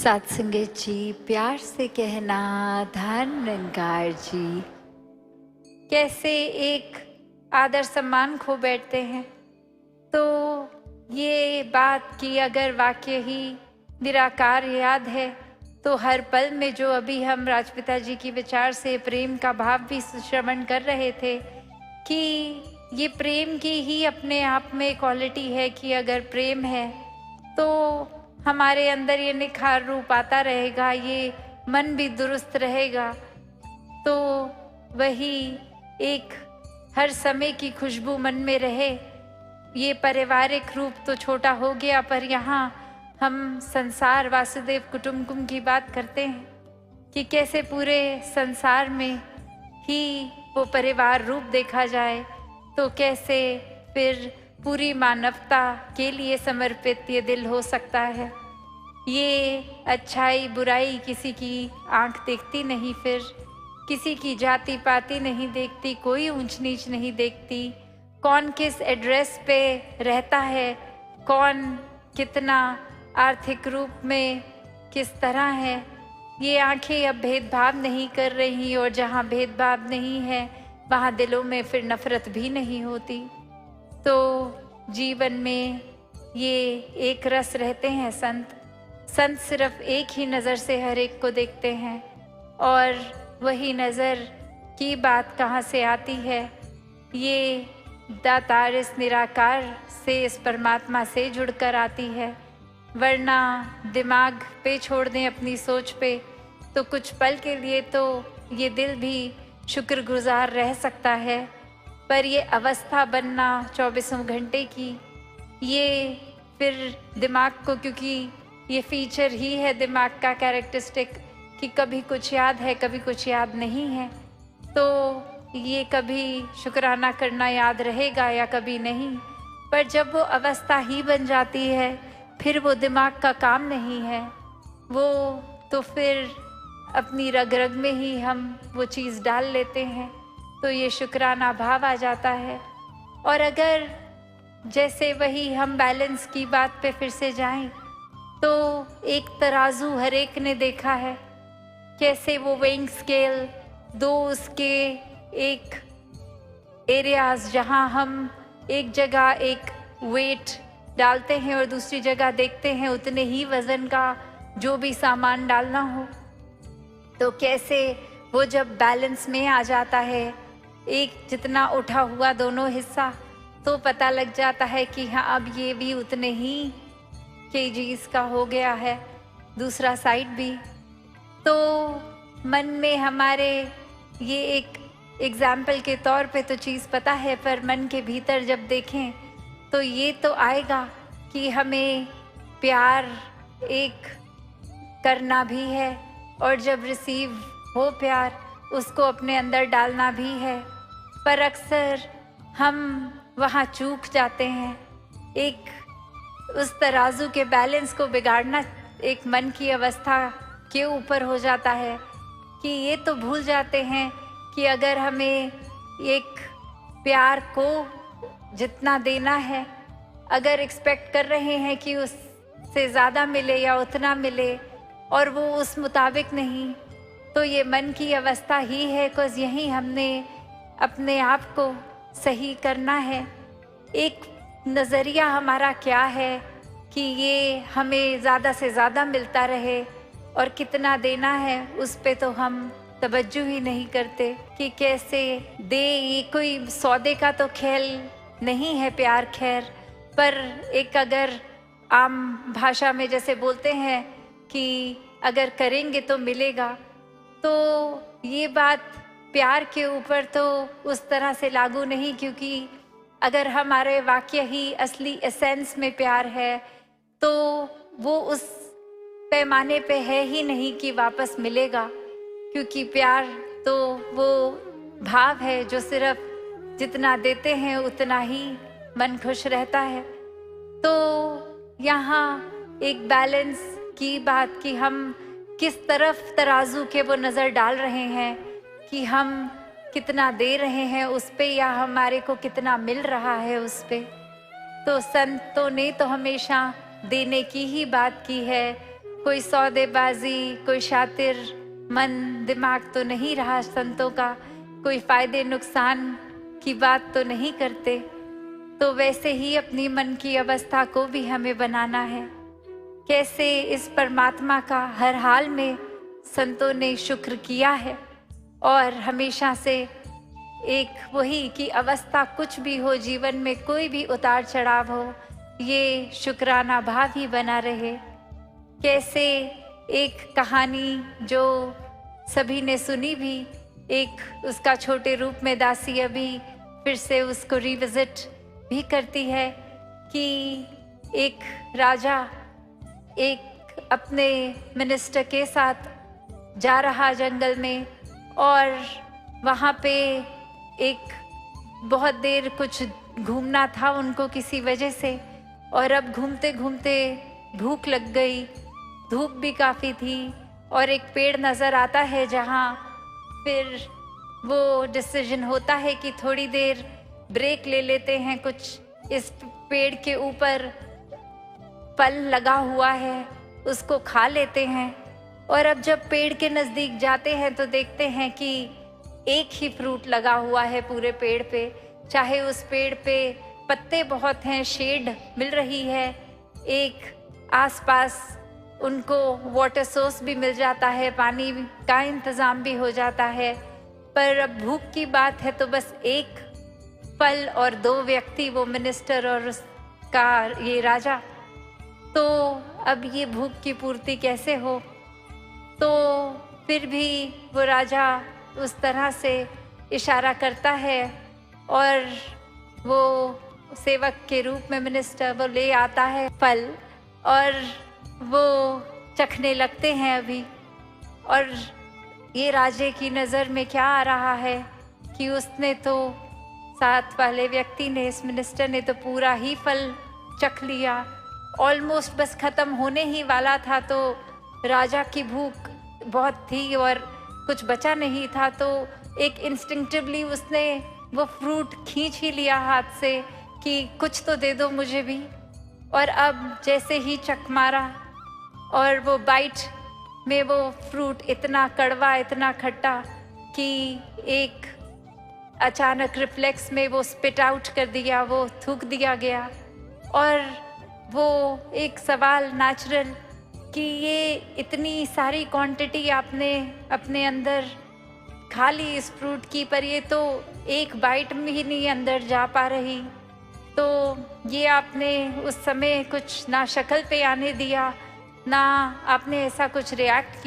सत्संगत जी, प्यार से कहना धन निरंकार जी। कैसे एक आदर सम्मान खो बैठते हैं। तो ये बात कि अगर वाक्य ही निराकार याद है तो हर पल में जो अभी हम राजपिता जी की विचार से प्रेम का भाव भी श्रवण कर रहे थे कि ये प्रेम की ही अपने आप में क्वालिटी है कि अगर प्रेम है तो हमारे अंदर ये निखार रूप आता रहेगा, ये मन भी दुरुस्त रहेगा। तो वही एक हर समय की खुशबू मन में रहे। ये पारिवारिक रूप तो छोटा हो गया, पर यहाँ हम संसार वासुदेव कुटुंबकम की बात करते हैं कि कैसे पूरे संसार में ही वो परिवार रूप देखा जाए तो कैसे फिर पूरी मानवता के लिए समर्पित ये दिल हो सकता है। ये अच्छाई बुराई किसी की आंख देखती नहीं, फिर किसी की जाति पाति नहीं देखती, कोई ऊंच नीच नहीं देखती, कौन किस एड्रेस पे रहता है, कौन कितना आर्थिक रूप में किस तरह है, ये आंखें अब भेदभाव नहीं कर रही। और जहाँ भेदभाव नहीं है वहाँ दिलों में फिर नफरत भी नहीं होती। तो जीवन में ये एक रस रहते हैं संत। संत सिर्फ एक ही नज़र से हर एक को देखते हैं, और वही नज़र की बात कहाँ से आती है, ये दातार इस निराकार से, इस परमात्मा से जुड़कर आती है। वरना दिमाग पे छोड़ दें अपनी सोच पे तो कुछ पल के लिए तो ये दिल भी शुक्रगुजार रह सकता है, पर ये अवस्था बनना 24 घंटे की, ये फिर दिमाग को, क्योंकि ये फीचर ही है दिमाग का कैरेक्टरिस्टिक कि कभी कुछ याद है कभी कुछ याद नहीं है, तो ये कभी शुक्राना करना याद रहेगा या कभी नहीं। पर जब वो अवस्था ही बन जाती है फिर वो दिमाग का काम नहीं है, वो तो फिर अपनी रग रग में ही हम वो चीज़ डाल लेते हैं, तो ये शुक्राना भाव आ जाता है। और अगर जैसे वही हम बैलेंस की बात पे फिर से जाएं तो एक तराजू हर एक ने देखा है, कैसे वो वेइंग स्केल दो उसके एक एरियाज जहाँ हम एक जगह एक वेट डालते हैं और दूसरी जगह देखते हैं उतने ही वज़न का जो भी सामान डालना हो, तो कैसे वो जब बैलेंस में आ जाता है, एक जितना उठा हुआ दोनों हिस्सा, तो पता लग जाता है कि हाँ अब ये भी उतने ही केजीज का हो गया है, दूसरा साइड भी। तो मन में हमारे ये एक एग्जाम्पल के तौर पे तो चीज़ पता है, पर मन के भीतर जब देखें तो ये तो आएगा कि हमें प्यार एक करना भी है, और जब रिसीव हो प्यार उसको अपने अंदर डालना भी है। पर अक्सर हम वहाँ चूक जाते हैं। एक उस तराजू के बैलेंस को बिगाड़ना एक मन की अवस्था के ऊपर हो जाता है कि ये तो भूल जाते हैं कि अगर हमें एक प्यार को जितना देना है, अगर एक्सपेक्ट कर रहे हैं कि उससे ज़्यादा मिले या उतना मिले और वो उस मुताबिक नहीं, तो ये मन की अवस्था ही है। बिकॉज यही हमने अपने आप को सही करना है। एक नज़रिया हमारा क्या है कि ये हमें ज़्यादा से ज़्यादा मिलता रहे और कितना देना है उस पे तो हम तवज्जो ही नहीं करते कि कैसे दे। ये कोई सौदे का तो खेल नहीं है प्यार, खैर, पर एक अगर आम भाषा में जैसे बोलते हैं कि अगर करेंगे तो मिलेगा, तो ये बात प्यार के ऊपर तो उस तरह से लागू नहीं, क्योंकि अगर हमारे वाक्य ही असली एसेंस में प्यार है तो वो उस पैमाने पे है ही नहीं कि वापस मिलेगा, क्योंकि प्यार तो वो भाव है जो सिर्फ जितना देते हैं उतना ही मन खुश रहता है। तो यहाँ एक बैलेंस की बात कि हम किस तरफ तराजू के वो नज़र डाल रहे हैं कि हम कितना दे रहे हैं उस पे या हमारे को कितना मिल रहा है उस पे। तो संतों ने तो हमेशा देने की ही बात की है, कोई सौदेबाजी, कोई शातिर मन दिमाग तो नहीं रहा संतों का, कोई फायदे नुकसान की बात तो नहीं करते। तो वैसे ही अपनी मन की अवस्था को भी हमें बनाना है। कैसे इस परमात्मा का हर हाल में संतों ने शुक्र किया है, और हमेशा से एक वही कि अवस्था कुछ भी हो, जीवन में कोई भी उतार चढ़ाव हो, ये शुक्राना भाव ही बना रहे। कैसे एक कहानी जो सभी ने सुनी भी, एक उसका छोटे रूप में दासी अभी फिर से उसको रिविजिट भी करती है कि एक राजा एक अपने मिनिस्टर के साथ जा रहा जंगल में, और वहाँ पे एक बहुत देर कुछ घूमना था उनको किसी वजह से, और अब घूमते घूमते भूख लग गई, धूप भी काफ़ी थी, और एक पेड़ नज़र आता है जहाँ फिर वो डिसीजन होता है कि थोड़ी देर ब्रेक ले लेते हैं। कुछ इस पेड़ के ऊपर फल लगा हुआ है, उसको खा लेते हैं। और अब जब पेड़ के नज़दीक जाते हैं तो देखते हैं कि एक ही फ्रूट लगा हुआ है पूरे पेड़ पे, चाहे उस पेड़ पे पत्ते बहुत हैं, शेड मिल रही है, एक आसपास उनको वाटर सोर्स भी मिल जाता है, पानी का इंतज़ाम भी हो जाता है। पर अब भूख की बात है तो बस एक फल और 2 व्यक्ति, वो मिनिस्टर और उसका ये राजा। तो अब ये भूख की पूर्ति कैसे हो? तो फिर भी वो राजा उस तरह से इशारा करता है, और वो सेवक के रूप में मिनिस्टर वो ले आता है फल, और वो चखने लगते हैं अभी। और ये राजे की नज़र में क्या आ रहा है कि उसने तो, साथ वाले व्यक्ति ने, इस मिनिस्टर ने तो पूरा ही फल चख लिया, ऑलमोस्ट बस ख़त्म होने ही वाला था। तो राजा की भूख बहुत थी और कुछ बचा नहीं था, तो एक इंस्टिंक्टिवली उसने वो फ्रूट खींच ही लिया हाथ से कि कुछ तो दे दो मुझे भी। और अब जैसे ही चख मारा, और वो बाइट में वो फ्रूट इतना कड़वा, इतना खट्टा कि एक अचानक रिफ्लेक्स में वो स्पिट आउट कर दिया, वो थूक दिया गया। और वो एक सवाल नेचुरल कि ये इतनी सारी क्वांटिटी आपने अपने अंदर खा ली इस फ्रूट की, पर ये तो एक बाइट में ही नहीं अंदर जा पा रही। तो ये आपने उस समय कुछ ना शक्ल पे आने दिया, ना आपने ऐसा कुछ रिएक्ट किया।